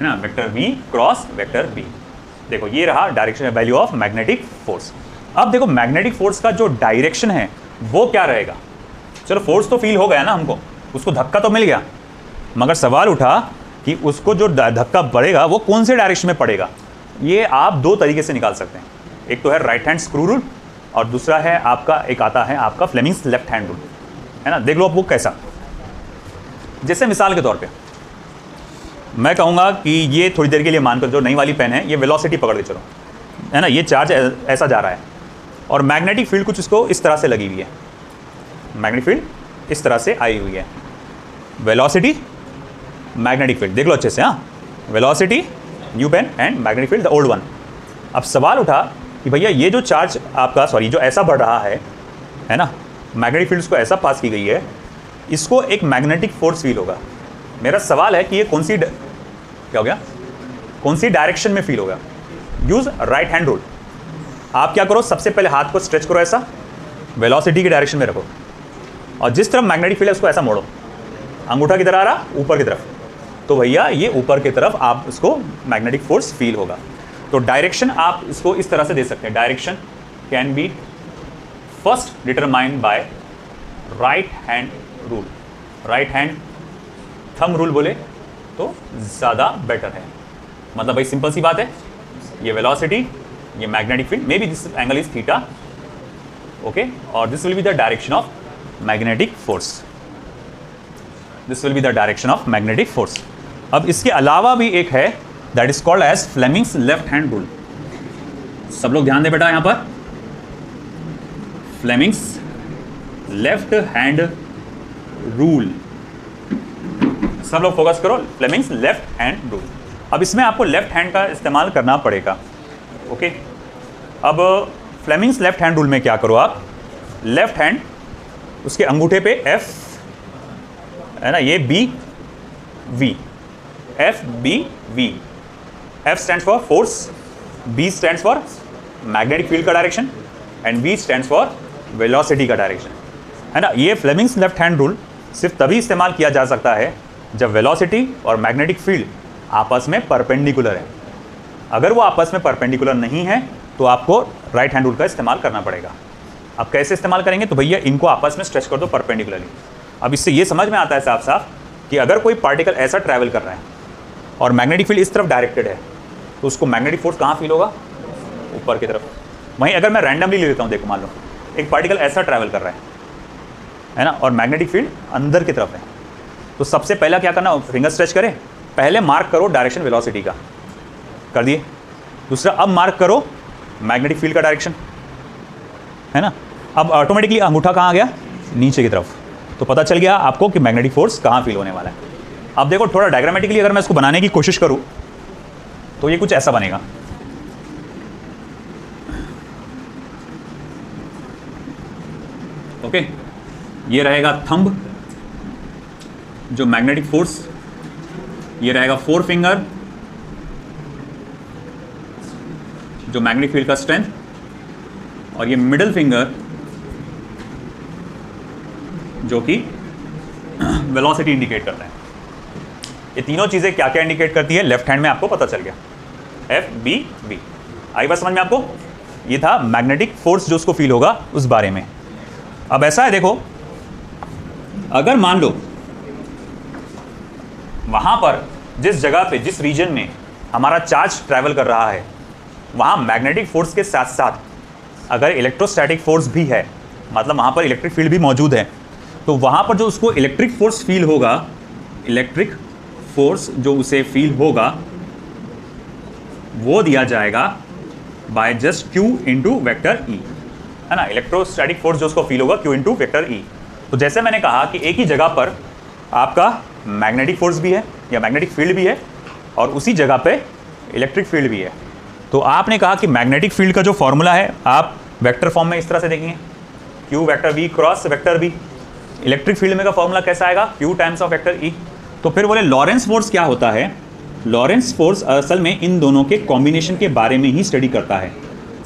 ना, vector v cross vector b। देखो ये रहा direction value of magnetic force. अब देखो मैग्नेटिक फोर्स का जो डायरेक्शन है वो क्या रहेगा। चलो फोर्स तो फील हो गया ना हमको, उसको धक्का तो मिल गया, मगर सवाल उठा कि उसको जो धक्का पड़ेगा वो कौन से डायरेक्शन में पड़ेगा। ये आप दो तरीके से निकाल सकते हैं, एक तो है राइट हैंड स्क्रू रूल और दूसरा है आपका एक आता है आपका फ्लेमिंग्स लेफ्ट हैंड रूल, है ना। देख लो अब वो कैसा। जैसे मिसाल के तौर पे मैं कहूँगा कि ये थोड़ी देर के लिए मानकर जो नई वाली पेन है ये वेलोसिटी पकड़ के चलो, है ना, ये चार्ज ऐसा जा रहा है और मैग्नेटिक फील्ड कुछ इसको इस तरह से लगी हुई है, मैग्नेटिक फील्ड इस तरह से आई हुई है। वेलोसिटी मैग्नेटिक फील्ड देख लो अच्छे से, हाँ, velocity new pen and magnetic field the old one. अब सवाल उठा कि भैया ये जो चार्ज आपका जो ऐसा बढ़ रहा है ना, मैग्नेटिक फील्ड को ऐसा पास की गई है, इसको एक मैग्नेटिक फोर्स फील होगा। मेरा सवाल है कि ये कौन सी क्या हो गया, कौन सी डायरेक्शन में फील होगा। Use right hand rule. आप क्या करो, सबसे पहले हाथ को स्ट्रेच करो ऐसा, वेलोसिटी की डायरेक्शन में रखो और जिस तरफ मैग्नेटिक फील्ड है उसको ऐसा मोड़ो, अंगूठा किधर आ रहा, ऊपर की तरफ, तो भैया ये ऊपर की तरफ आप इसको मैग्नेटिक फोर्स फील होगा। तो डायरेक्शन आप इसको इस तरह से दे सकते हैं, direction can be first determined by right hand rule. Right hand thumb rule बोले तो ज़्यादा बेटर है। मतलब भाई सिंपल सी बात है, ये वेलोसिटी, ये magnetic field, may be this angle is theta, okay, और this will be the direction of magnetic force, this will be the direction of magnetic force. अब इसके अलावा भी एक है that is called as Fleming's left hand rule. सब लोग ध्यान दे बेटा यहां पर, फ्लेमिंग्स लेफ्ट हैंड रूल, सब लोग फोकस करो, फ्लेमिंग्स लेफ्ट हैंड रूल। अब इसमें आपको लेफ्ट हैंड का इस्तेमाल करना पड़ेगा, ओके। अब फ्लेमिंग्स लेफ्ट हैंड रूल में क्या करो आप, लेफ्ट हैंड उसके अंगूठे पे एफ है ना, ये B V, F B V, F stands for force, B stands for magnetic field का direction and V stands for velocity का डायरेक्शन, है ना। ये फ्लेमिंग्स लेफ्ट हैंड रूल सिर्फ तभी इस्तेमाल किया जा सकता है जब वेलोसिटी और मैग्नेटिक फील्ड आपस में परपेंडिकुलर है। अगर वो आपस में परपेंडिकुलर नहीं है तो आपको राइट हैंड रूल का इस्तेमाल करना पड़ेगा। अब कैसे इस्तेमाल करेंगे, तो भैया इनको आपस में स्ट्रेच कर दो परपेंडिकुलरली। अब इससे ये समझ में आता है साफ साफ कि अगर कोई पार्टिकल ऐसा ट्रैवल कर रहा है और मैग्नेटिक फील्ड इस तरफ डायरेक्टेड है तो उसको मैग्नेटिक फोर्स कहाँ फील होगा, ऊपर की तरफ। वहीं अगर मैं रैंडमली ले लेता हूँ, देखो मान लो एक पार्टिकल ऐसा ट्रैवल कर रहा है ना, और मैग्नेटिक फील्ड अंदर की तरफ है, तो सबसे पहला क्या करना, फिंगर स्ट्रेच करें, पहले मार्क करो डायरेक्शन वेलोसिटी का, कर दिए। दूसरा अब मार्क करो मैग्नेटिक फील्ड का डायरेक्शन, है ना। अब ऑटोमेटिकली अंगूठा कहाँ आ गया, नीचे की तरफ, तो पता चल गया आपको कि मैग्नेटिक फोर्स कहाँ फील होने वाला है। अब देखो थोड़ा डायग्रामेटिकली अगर मैं इसको बनाने की कोशिश करूँ तो ये कुछ ऐसा बनेगा, ओके। ये रहेगा थंब जो मैग्नेटिक फोर्स, ये रहेगा फोर फिंगर जो मैग्नेटिक फील्ड का स्ट्रेंथ, और ये मिडिल फिंगर जो कि वेलोसिटी इंडिकेट करता है। ये तीनों चीजें क्या क्या इंडिकेट करती है लेफ्ट हैंड में, आपको पता चल गया, एफ बी वी। आई बात समझ में आपको, ये था मैग्नेटिक फोर्स जो उसको फील होगा उस बारे में। अब ऐसा है देखो, अगर मान लो वहां पर जिस जगह पे जिस रीजन में हमारा चार्ज ट्रैवल कर रहा है वहां मैग्नेटिक फोर्स के साथ साथ अगर इलेक्ट्रोस्टैटिक फोर्स भी है, मतलब वहां पर इलेक्ट्रिक फील्ड भी मौजूद है, तो वहां पर जो उसको इलेक्ट्रिक फोर्स फील होगा, इलेक्ट्रिक फोर्स जो उसे फील होगा वो दिया जाएगा by just Q into vector E, है ना। इलेक्ट्रोस्टैटिक फोर्स जो उसको फील होगा क्यू इंटू वेक्टर ई। तो जैसे मैंने कहा कि एक ही जगह पर आपका मैग्नेटिक फोर्स भी है या मैग्नेटिक फील्ड भी है और उसी जगह पे इलेक्ट्रिक फील्ड भी है। तो आपने कहा कि मैग्नेटिक फील्ड का जो फॉर्मूला है आप वेक्टर फॉर्म में इस तरह से देखेंगे, q vector v cross vector B. Electric field में का फॉर्मूला कैसा आएगा, q times of vector E. तो फिर बोले लॉरेंस फोर्स क्या होता है। लॉरेंस फोर्स असल में इन दोनों के कॉम्बिनेशन के बारे में ही स्टडी करता है।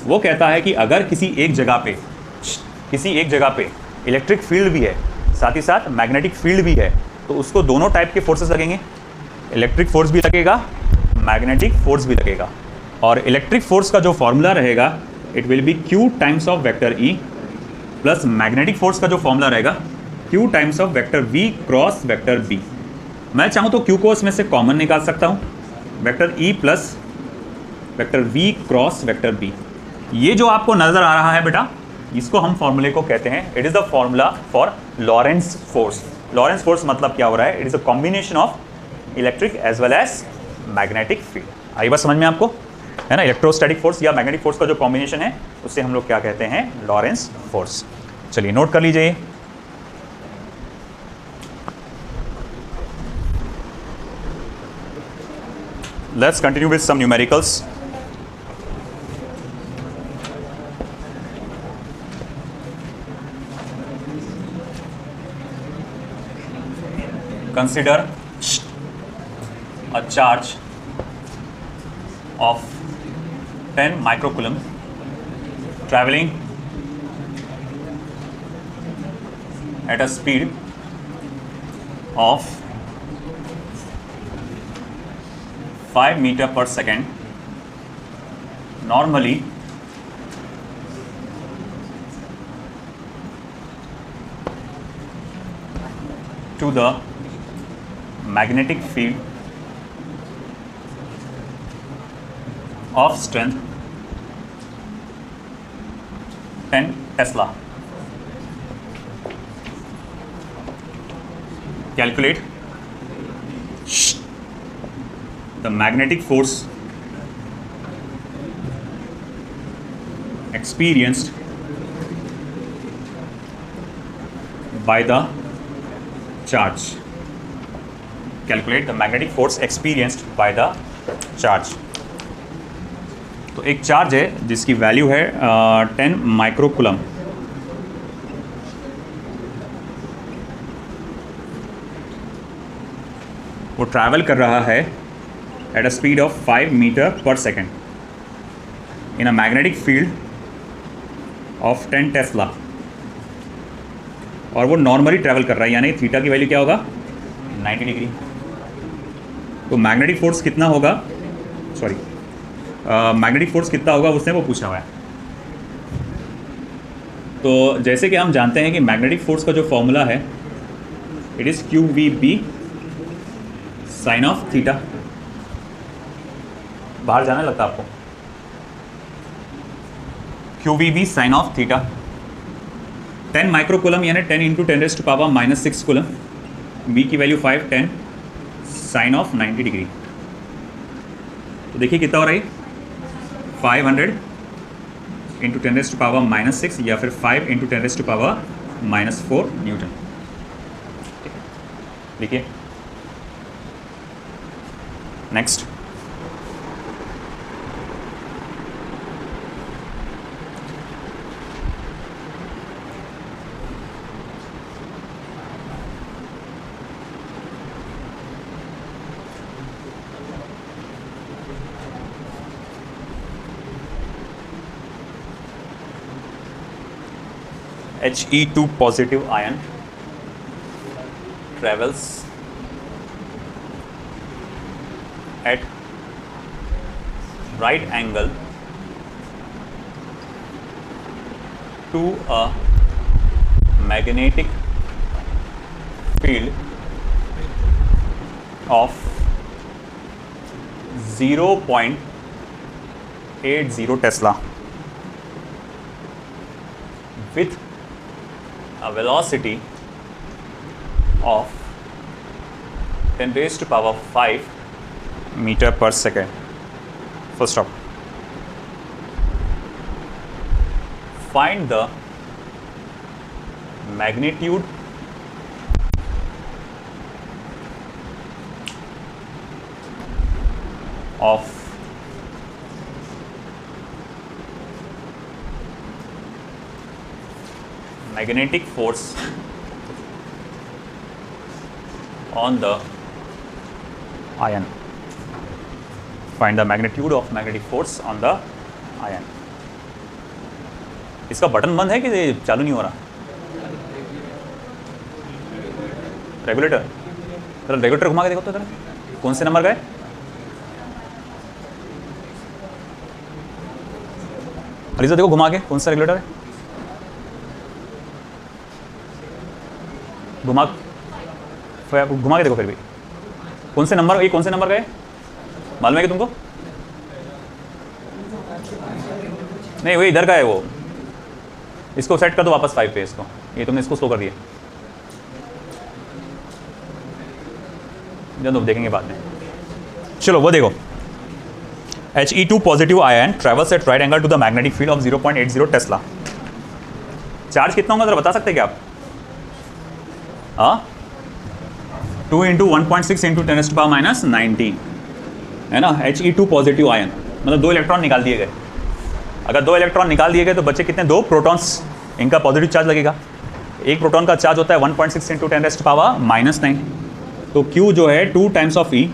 वो कहता है कि अगर किसी एक जगह पे इलेक्ट्रिक फील्ड भी है साथ ही साथ मैग्नेटिक फील्ड भी है तो उसको दोनों टाइप के फोर्सेस लगेंगे, इलेक्ट्रिक फोर्स भी लगेगा, मैग्नेटिक फोर्स भी लगेगा। और इलेक्ट्रिक फोर्स का जो फॉर्मूला रहेगा it will be q times of vector E plus magnetic force का जो फॉर्मूला रहेगा q times of vector v cross vector B. मैं चाहूँ तो क्यू को इसमें से कॉमन निकाल सकता हूँ, vector E plus vector v cross vector B. ये जो आपको नज़र आ रहा है बेटा इसको हम फॉर्मूले को कहते हैं, it is the formula for Lorentz force. Lorentz force मतलब क्या हो रहा है, it is a combination of electric as well as magnetic field. आई बात समझ में आपको, है ना। इलेक्ट्रोस्टैटिक फोर्स या मैग्नेटिक फोर्स का जो कॉम्बिनेशन है उससे हम लोग क्या कहते हैं, लॉरेंस फोर्स। चलिए नोट कर लीजिए। Let's continue with some numericals. Consider a charge of 10 microcoulomb traveling at a speed of 5 meter per second normally to the magnetic field of strength 10 Tesla. Calculate the magnetic force experienced by the charge. Calculate the magnetic force experienced by the charge. तो एक charge है जिसकी value है 10 microcoulomb. वो travel कर रहा है at a speed of 5 metre per second in a magnetic field of 10 tesla. और वो नॉर्मली ट्रैवल कर रहा है, यानी थीटा की वैल्यू क्या होगा, 90 डिग्री। तो मैग्नेटिक फोर्स कितना होगा, मैग्नेटिक फोर्स कितना होगा उसने वो पूछा हुआ है। तो जैसे कि हम जानते हैं कि मैग्नेटिक फोर्स का जो फॉर्मूला है it is q v B sine of theta. बाहर जाना लगता आपको, q v B sine of theta. 10 microcoulomb यानी 10 इंटू 10⁻⁻6 कुलम, बी की वैल्यू 5, 10 साइन ऑफ 90 डिग्री। तो देखिए कितना हो रहा है, 500 इंटू 10⁻⁻6 या फिर 5 इंटू 10⁻⁻4 न्यूटन। देखिए next, He2 positive ion travels at right angle to a magnetic field of 0.80 Tesla with a velocity of 10⁵ meter per second. Full stop. Find the magnitude of magnetic force on the ion. Find the magnitude of magnetic force on the ion. इसका button बंद है कि ये चालू नहीं हो रहा? Regulator, जरा रेगुलेटर घुमा के देखो तो जरा, कौन से नंबर का है? अलीजा देखो घुमा के, कौन सा रेगुलेटर है? घुमा के देखो फिर भी, कौन से नंबर, ये कौन से नंबर का है? मालूम है कि तुमको? नहीं, वो इधर का है वो। इसको सेट कर दो वापस 5 पे इसको, ये तुमने इसको स्लो कर दिया। जब देखेंगे बाद में। चलो वो देखो, He2 positive ion travels at right angle to the magnetic field of 0.80 tesla. Charge कितना होगा जरा बता सकते क्या आप? 2 × 1.6 × 10⁻⁻19 है ना। He2 पॉजिटिव आयन मतलब 2 इलेक्ट्रॉन निकाल दिए गए। अगर 2 इलेक्ट्रॉन निकाल दिए गए तो बच्चे कितने? 2 प्रोटॉन्स, इनका पॉजिटिव चार्ज लगेगा। एक प्रोटॉन का चार्ज होता है 1.6 × 10⁻⁻9, तो Q जो है 2 times of E,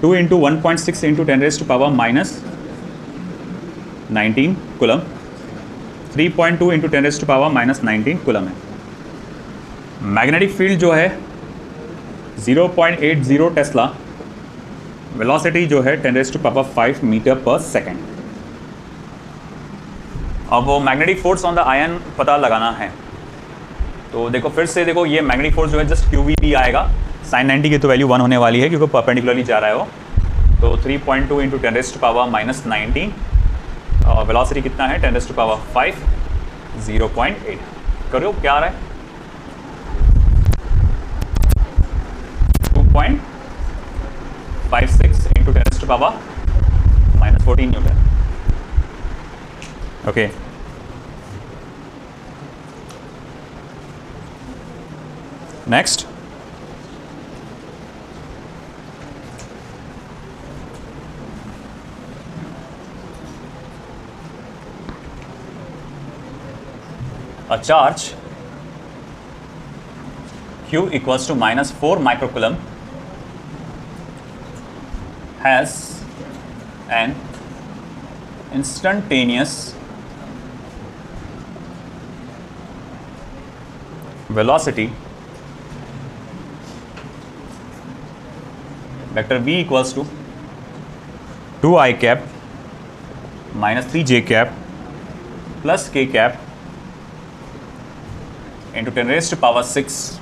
2 × 1.6 × 10⁻⁻19 coulomb, 3.2 × 10⁻⁻19 coulomb है। मैग्नेटिक फील्ड जो है 0.80 टेस्ला, वेलोसिटी जो है 10⁵ मीटर पर सेकेंड। अब वो magnetic force on the ion पता लगाना है, तो देखो फिर से देखो, ये मैग्नेटिक फोर्स जो है जस्ट QVP आएगा। sin 90 की तो वैल्यू 1 होने वाली है क्योंकि परपेंडिकुलरली जा रहा है वो। तो 3.2 × 10⁻⁻19 और वेलोसिटी कितना है? 10⁵ 0.8। करो क्या आ रहा है? 2.56 × 10⁻⁻14 Newton. Okay, next a charge Q equals to -4 microcoulomb has an instantaneous velocity vector V equals to 2i cap minus 3j cap plus k cap into 10⁻⁶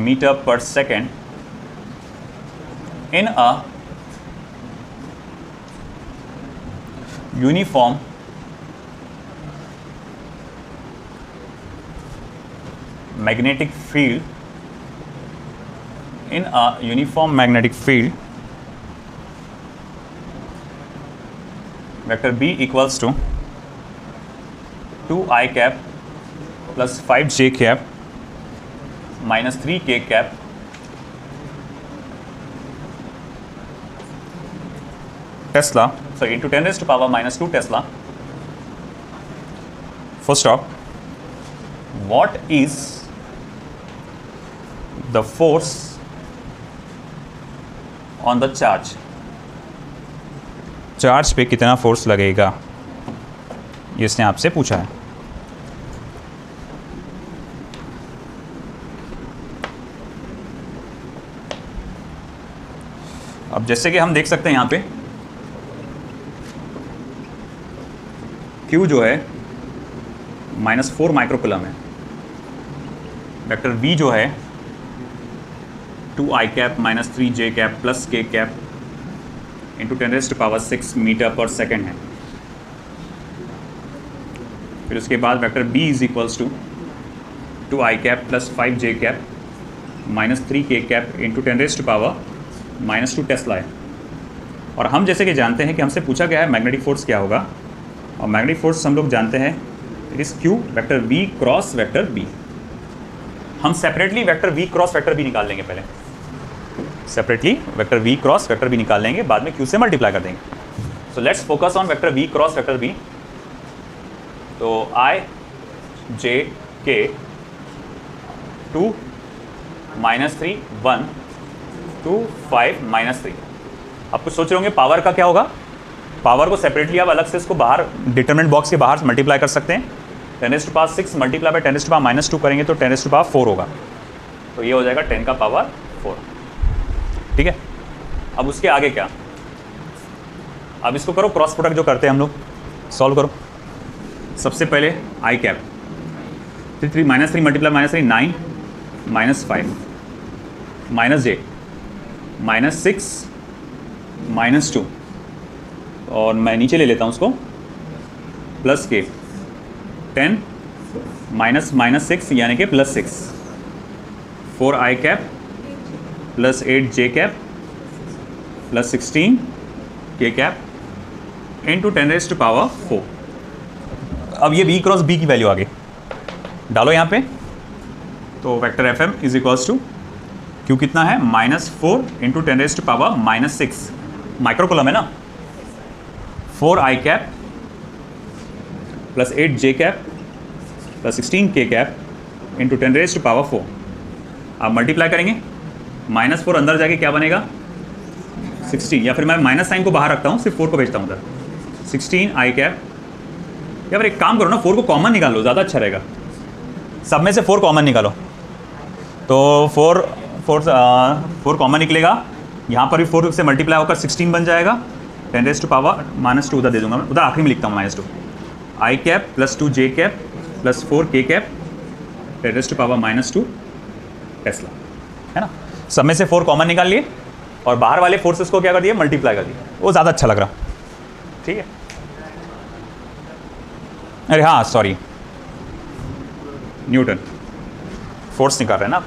meter per second in a uniform magnetic field vector B equals to 2i cap plus 5j cap minus 3k cap Tesla, so into 10⁻⁻2 Tesla. First stop, what is the force on the charge? Charge पे कितना force लगेगा, ये इसने आपसे पूछा है। अब जैसे कि हम देख सकते हैं यहाँ पे Q जो है -4 माइक्रोकूलम है, वेक्टर V जो है 2i cap minus 3j cap plus k cap into 10⁻⁶ metre per second है। फिर उसके बाद vector B is equals to 2i cap plus 5j cap minus 3k cap into 10⁻⁻2 Tesla है। और हम जैसे कि जानते हैं कि हमसे पूछा गया है मैग्नेटिक फोर्स क्या होगा, और मैग्नेटिक फोर्स हम लोग जानते हैं it is q vector v cross vector B. हम separately vector v cross vector B निकाल लेंगे, पहले separately vector v cross vector B निकाल लेंगे, बाद में क्यू से मल्टीप्लाई कर देंगे। So let's focus on vector v cross vector B. तो आई जे के 2 -3 1 2 5 -3। आप कुछ सोच रहे होंगे पावर का क्या होगा। पावर को सेपरेटली आप अलग से इसको बाहर डिटरमिनेंट बॉक्स के बाहर मल्टीप्लाई कर सकते हैं। 10⁻6 मल्टीप्लाई बाय 10⁻⁻2 करेंगे तो 10⁻4 होगा, तो ये हो जाएगा 10 का पावर 4। ठीक है, अब उसके आगे क्या, अब इसको करो क्रॉस प्रोडक्ट जो करते हैं हम लोग, सॉल्व करो। सबसे पहले आई कैप 3 मल्टीप्लाई -3 9 -5 -j -6 -2, और मैं नीचे ले लेता हूँ उसको प्लस के 10 -6 यानी कि +6 4 i cap plus 8 j cap plus 16 k cap into 10⁻4। अब ये v क्रॉस b की वैल्यू आगे डालो यहाँ पे, तो vector F m is equals to q कितना है -4 इंटू 10⁻6 माइक्रोकुलम है ना, 4 i cap plus 8 j cap plus 16 k cap into 10⁻4। आप मल्टीप्लाई करेंगे, -4 अंदर जाके क्या बनेगा 16, या फिर मैं माइनस साइन को बाहर रखता हूँ, सिर्फ 4 को भेजता हूँ उधर 16 आई कैप। या फिर एक काम करो ना, 4 को कॉमन निकाल लो, ज़्यादा अच्छा रहेगा। सब में से 4 कॉमन निकालो, तो 4 कॉमन निकलेगा। यहाँ पर भी 4 से मल्टीप्लाई होकर 16 बन जाएगा, 10⁻⁻2 उधर दे दूँगा मैं, उधर आखिरी में लिखता हूँ -2 आई कैप प्लस 2 जे कैप प्लस 4 के कैप 10⁻⁻2 टेस्ला, है ना। सब में से 4 कॉमन निकाल लिए और बाहर वाले फोर्सेस को क्या कर दिया, मल्टीप्लाई कर दिया, वो ज़्यादा अच्छा लग रहा। ठीक है, अरे हाँ सॉरी, न्यूटन फोर्स निकाल रहे हैं ना।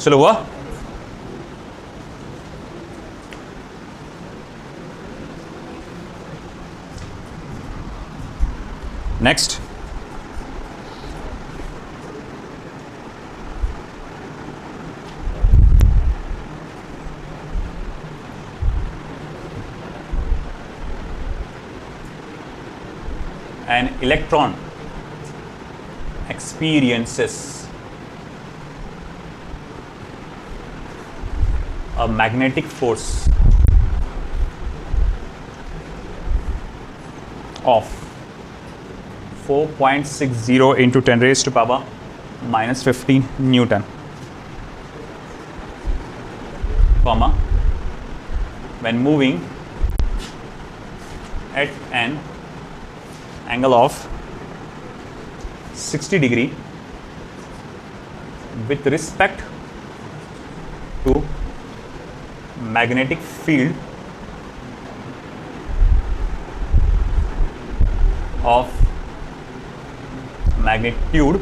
चलो हुआ। Next an electron experiences a magnetic force of 4.60 into 10⁻⁻15 Newton, comma, when moving at an angle of 60 degree with respect to magnetic field of magnitude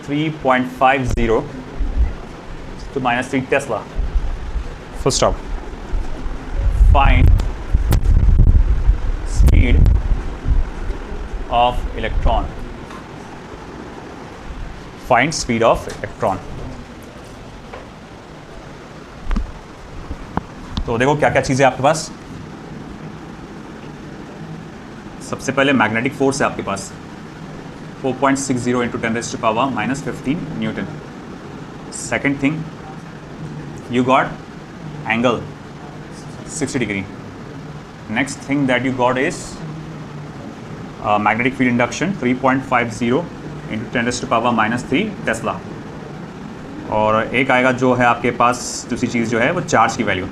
3.50 to -3 Tesla. Full stop. Find speed of electron. Find speed of electron. तो देखो क्या क्या चीज़ें आपके पास। सबसे पहले magnetic force है आपके पास 4.60 into 10⁻⁻15 Newton. Second thing, you got angle 60 degree. Next thing that you got is magnetic field induction 3.50 into 10⁻⁻3 Tesla. और एक आएगा जो है आपके पास दूसरी चीज़ जो है वो चार्ज की वैल्यू।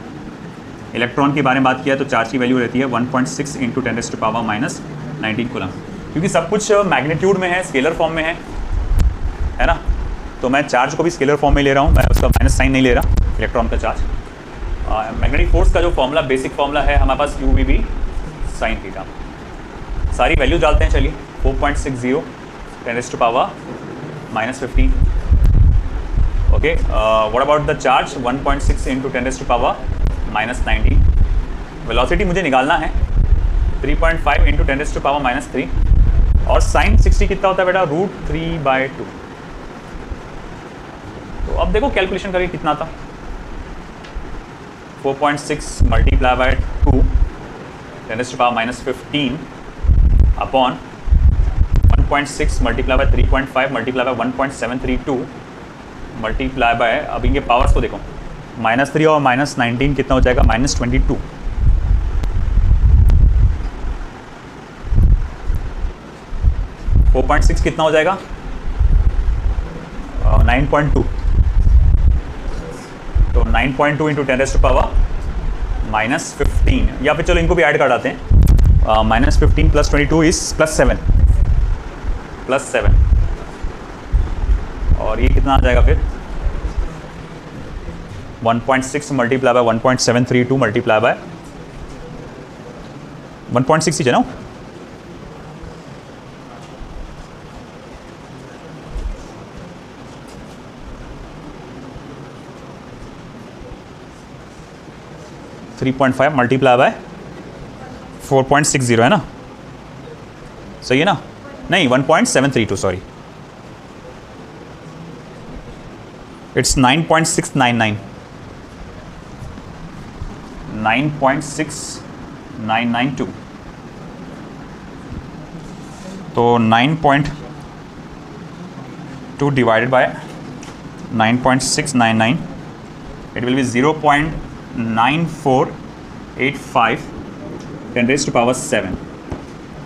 इलेक्ट्रॉन के बारे में बात किया तो चार्ज की वैल्यू रहती है 1.6 into 10⁻⁻19 कूलम, क्योंकि सब कुछ मैग्नीट्यूड में है, स्केलर फॉर्म में है ना। तो मैं चार्ज को भी स्केलर फॉर्म में ले रहा हूँ, मैं उसका माइनस साइन नहीं ले रहा इलेक्ट्रॉन का चार्ज। मैग्नेटिक फोर्स का जो फॉर्मूला बेसिक फॉर्मूला है हमारे पास u v B sine theta. सारी वैल्यू डालते हैं चलिए। 4.60 10⁻⁻15। Okay, what about the charge 1.6 into 10⁻⁻19। Velocity मुझे निकालना है 3.5 इंटू 10⁻⁻3 और साइन 60 कितना होता है बेटा √3/2। तो अब देखो कैलकुलेशन करके कितना था। 4.6 multiply by 2 10⁻⁻15 upon 1.6 multiply by 3.5 multiply by 1.732 multiply by, अब इनके पावर्स को देखो, -3 और -19 कितना हो जाएगा -22। -4.6 कितना हो जाएगा 9.2। तो 9.2 इंटू 10⁻⁻15, या फिर चलो इनको भी ऐड कर डालते हैं। -15 + 22 इज +7 और ये कितना आ जाएगा फिर 1.6 मल्टीप्लाई बाय 1.732 मल्टीप्लाई बाय 1.6 ही है ना। .5 मल्टीप्लाई बाय 4.60 है ना, सही है ना। नहीं 1.732 सॉरी, इट्स 9.699 9.6992। तो 9.2 divided by 9.699 it will B 0.9485 10⁻⁷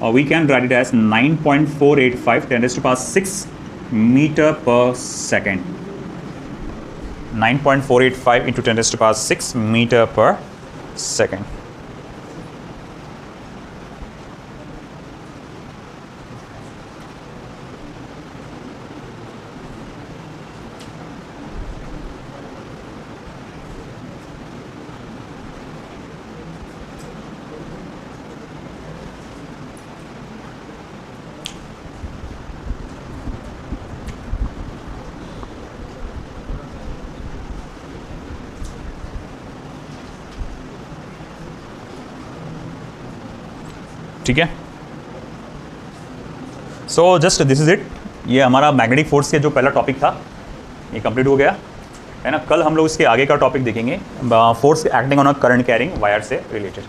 or we can write it as 9.485 10⁻⁶ meter per second। 9.485 into 10⁻⁶ meter per second। ठीक है, so just this is it. ये हमारा मैग्नेटिक फोर्स के जो पहला टॉपिक था ये कंप्लीट हो गया है ना। कल हम लोग इसके आगे का टॉपिक देखेंगे, force acting on a current carrying wire से रिलेटेड।